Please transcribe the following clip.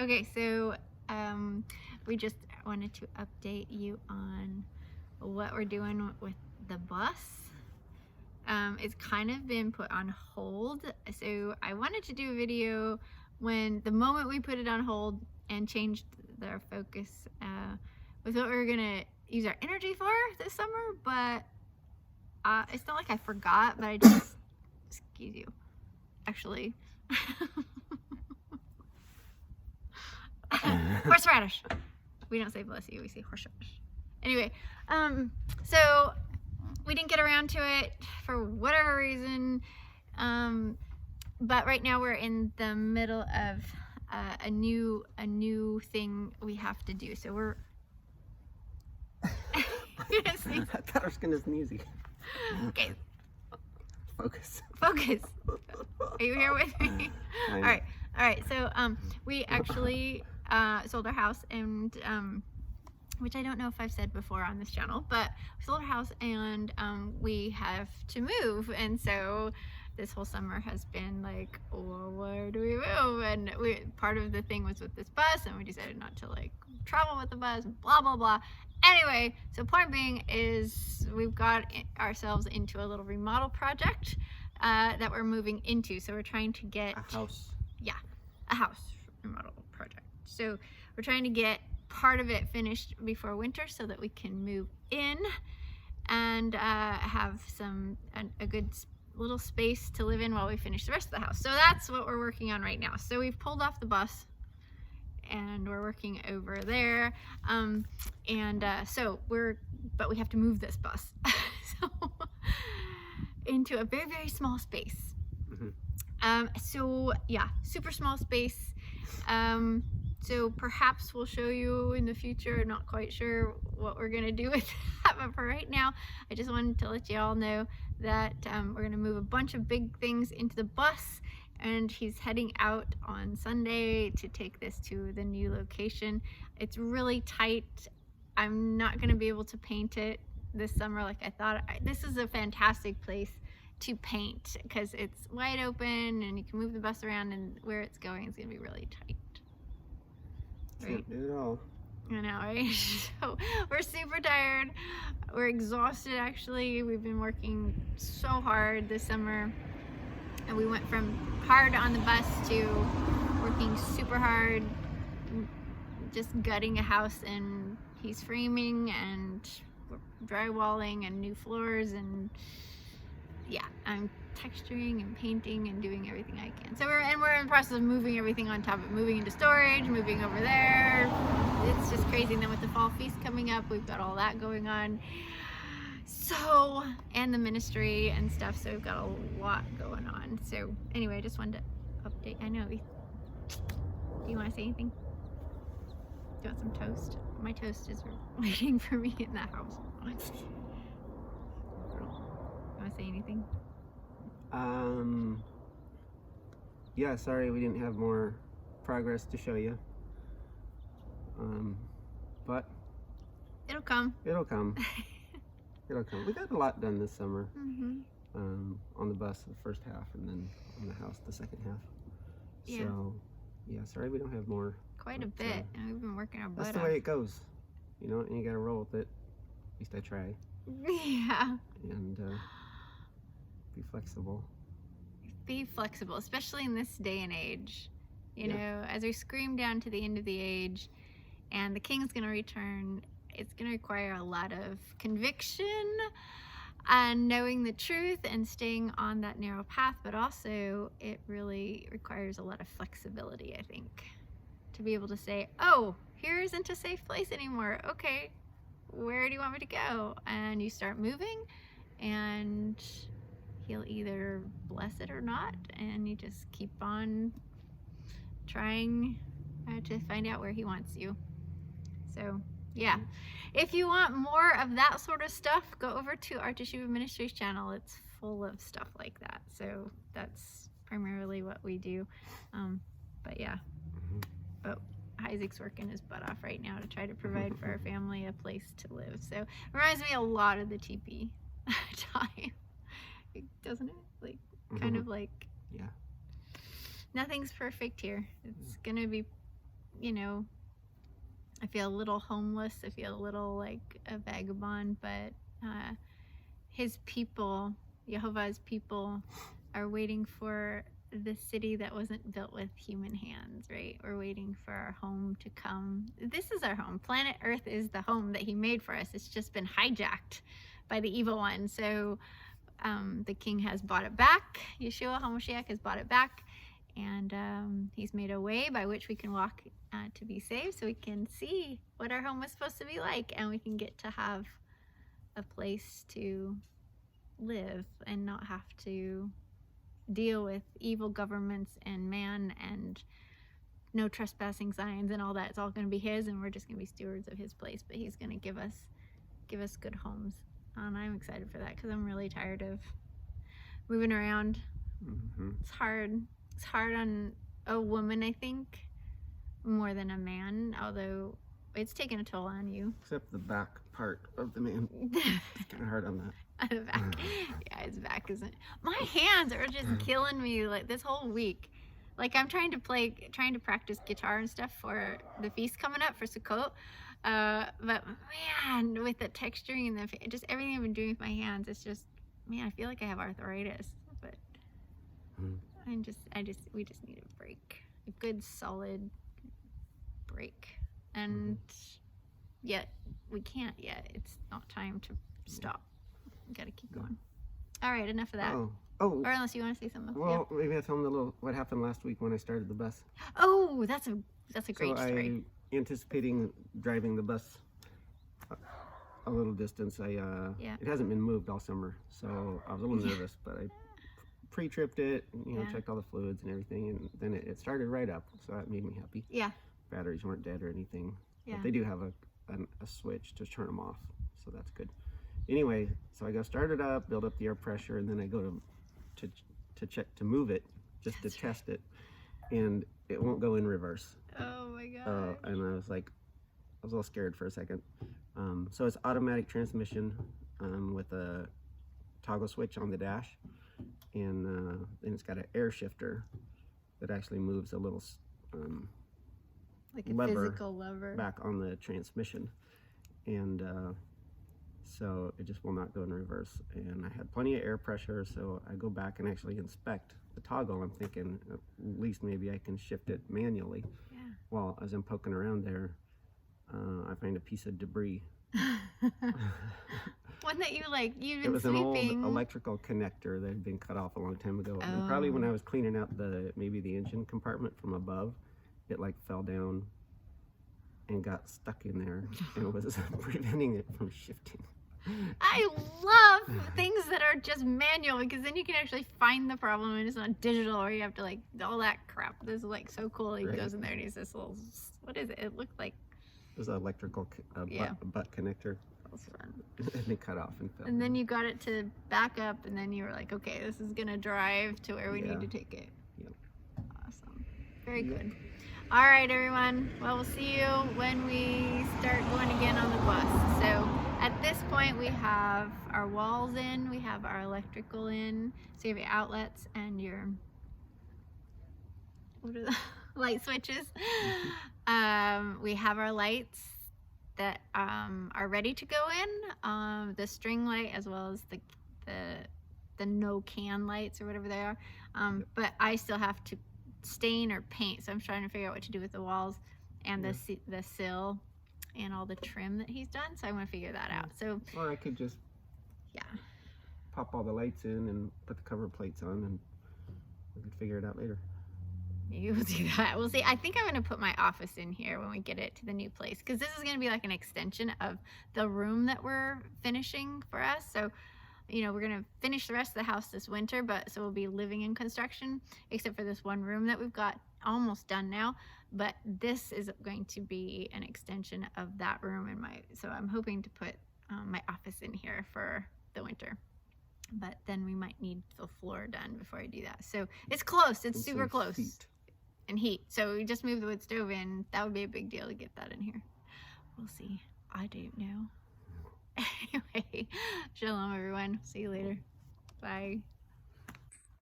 Okay, so we just wanted to update you on what we're doing with the bus. It's kind of been put on hold. So I wanted to do a video when the moment we put it on hold and changed our focus with what we were gonna use our energy for this summer, but it's not like I forgot, but I just, excuse you, actually. Horseradish. We don't say bless you, we say horseradish. Anyway, so we didn't get around to it for whatever reason, but right now we're in the middle of a new thing we have to do. So we're I thought I was gonna sneeze again. okay. Focus. Focus. Are you here with me? All right. So we actually sold our house, and which I don't know if I've said before on this channel, but we sold our house and we have to move. And so this whole summer has been like, well, where do we move? And part of the thing was with this bus, and we decided not to like travel with the bus, blah, blah, blah. Anyway, so point being is we've got ourselves into a little remodel project that we're moving into. So we're trying to get a house. Yeah, a house remodel project. So we're trying to get part of it finished before winter so that we can move in and have a good little space to live in while we finish the rest of the house. So that's what we're working on right now. So we've pulled off the bus and we're working over there, but we have to move this bus so into a very, very small space. So yeah, super small space. So perhaps we'll show you in the future. I'm not quite sure what we're gonna do with that, but for right now, I just wanted to let you all know that we're gonna move a bunch of big things into the bus, and he's heading out on Sunday to take this to the new location. It's really tight. I'm not gonna be able to paint it this summer like I thought. This is a fantastic place to paint because it's wide open and you can move the bus around, and where it's going is gonna be really tight. Right? Can't do it all. I know, right? So we're super tired. We're exhausted actually. We've been working so hard this summer, and we went from hard on the bus to working super hard, just gutting a house, and he's framing and drywalling and new floors, and yeah, I'm texturing and painting and doing everything I can. So we're in the process of moving everything on top of it, moving into storage, moving over there. It's just crazy. And then with the fall feast coming up, we've got all that going on. So, and the ministry and stuff. So we've got a lot going on. So anyway, I just wanted to update. I know. Do you want to say anything? Do you want some toast? My toast is waiting for me in the house. Want to say anything? Yeah, sorry we didn't have more progress to show you. But it'll come. It'll come. It'll come. We got a lot done this summer. On the bus the first half, and then on the house the second half. Yeah. So yeah, sorry we don't have more. Quite a bit, and we've been working our butt off. That's the way it goes, you know, and you gotta roll with it. At least I try. Yeah. And be flexible. Be flexible, especially in this day and age. You know, as we scream down to the end of the age and the king's gonna return, it's gonna require a lot of conviction and knowing the truth and staying on that narrow path, but also it really requires a lot of flexibility, I think, to be able to say, oh, here isn't a safe place anymore. Okay, where do you want me to go? And you start moving, and he'll either bless it or not, and you just keep on trying to find out where he wants you. So yeah, if you want more of that sort of stuff, go over to our Teshuva Ministries channel. It's full of stuff like that. So that's primarily what we do. But yeah, but Isaac's working his butt off right now to try to provide for our family a place to live. So it reminds me a lot of the TP time, doesn't it? Like kind of like, yeah, nothing's perfect here. It's gonna be you know, I feel a little homeless. I feel a little like a vagabond, but his people, Jehovah's people, are waiting for the city that wasn't built with human hands, right? We're waiting for our home to come. This is our home. Planet Earth is the home that he made for us. It's just been hijacked by the evil one. So the king has bought it back. Yeshua HaMashiach has bought it back. And he's made a way by which we can walk to be saved, so we can see what our home was supposed to be like, and we can get to have a place to live and not have to deal with evil governments and man and no trespassing signs and all that. It's all going to be his, and we're just going to be stewards of his place. But he's going to give us good homes, and I'm excited for that because I'm really tired of moving around. It's hard. It's hard on a woman, I think, more than a man, although it's taken a toll on you. Except the back part of the man. It's kind of hard on that. The back. Yeah, his back isn't. My hands are just killing me like this whole week. Like I'm trying to practice guitar and stuff for the feast coming up for Sukkot. But man, with the texturing and just everything I've been doing with my hands, it's just, man, I feel like I have arthritis. But we just need a break, a good solid break, and yet we can't yet. It's not time to stop. We gotta keep going. All right, enough of that. Oh. Or unless you want to say something. Well, maybe I'll tell them what happened last week when I started the bus. Oh, that's a great story. I'm anticipating driving the bus a little distance. It hasn't been moved all summer, so I was a little nervous, but I pre-tripped it, checked all the fluids and everything, and then it started right up, so that made me happy. Yeah. Batteries weren't dead or anything. Yeah. But they do have a switch to turn them off, so that's good. Anyway, so I go start it up, build up the air pressure, and then I go to check to move it, just to test it, and it won't go in reverse. Oh my god. And I was a little scared for a second. So it's automatic transmission with a toggle switch on the dash, and then it's got an air shifter that actually moves a little like a physical lever back on the transmission, and so it just will not go in reverse. And I had plenty of air pressure, so I go back and actually inspect the toggle. I'm thinking at least maybe I can shift it manually. Yeah. Well, as I'm poking around there, I find a piece of debris. One that you've been It was sweeping. an old electrical connector that had been cut off a long time ago. And probably when I was cleaning out maybe the engine compartment from above, it fell down and got stuck in there and was preventing it from shifting. I love things that are just manual, because then you can actually find the problem and it's not digital, or you have to all that crap. This is so cool. He goes in there and he's this little, what is it? It looked like it was an electrical butt connector. It had been cut off and fell. And then you got it to back up, and then you were like, okay, this is gonna drive to where we need to take it. Yep. Awesome. Very good. All right, everyone. Well, we'll see you when we start going again on the bus. So at this point, we have our walls in, we have our electrical in, so you have your outlets and your light switches. We have our lights that are ready to go in, the string light as well as the no can lights or whatever they are. But I still have to stain or paint, so I'm trying to figure out what to do with the walls and the sill and all the trim that he's done, so I want to figure that out. So, or I could just pop all the lights in and put the cover plates on, and we could figure it out later. Maybe we'll do that. We'll see. I think I'm going to put my office in here when we get it to the new place, because this is going to be like an extension of the room that we're finishing for us. So we're going to finish the rest of the house this winter, so we'll be living in construction, except for this one room that we've got almost done now. But this is going to be an extension of that room so I'm hoping to put my office in here for the winter. But then we might need the floor done before I do that. So it's close. It's super close. And heat. So we just moved the wood stove in. That would be a big deal to get that in here. We'll see. I don't know. Anyway, shalom everyone. See you later. Bye.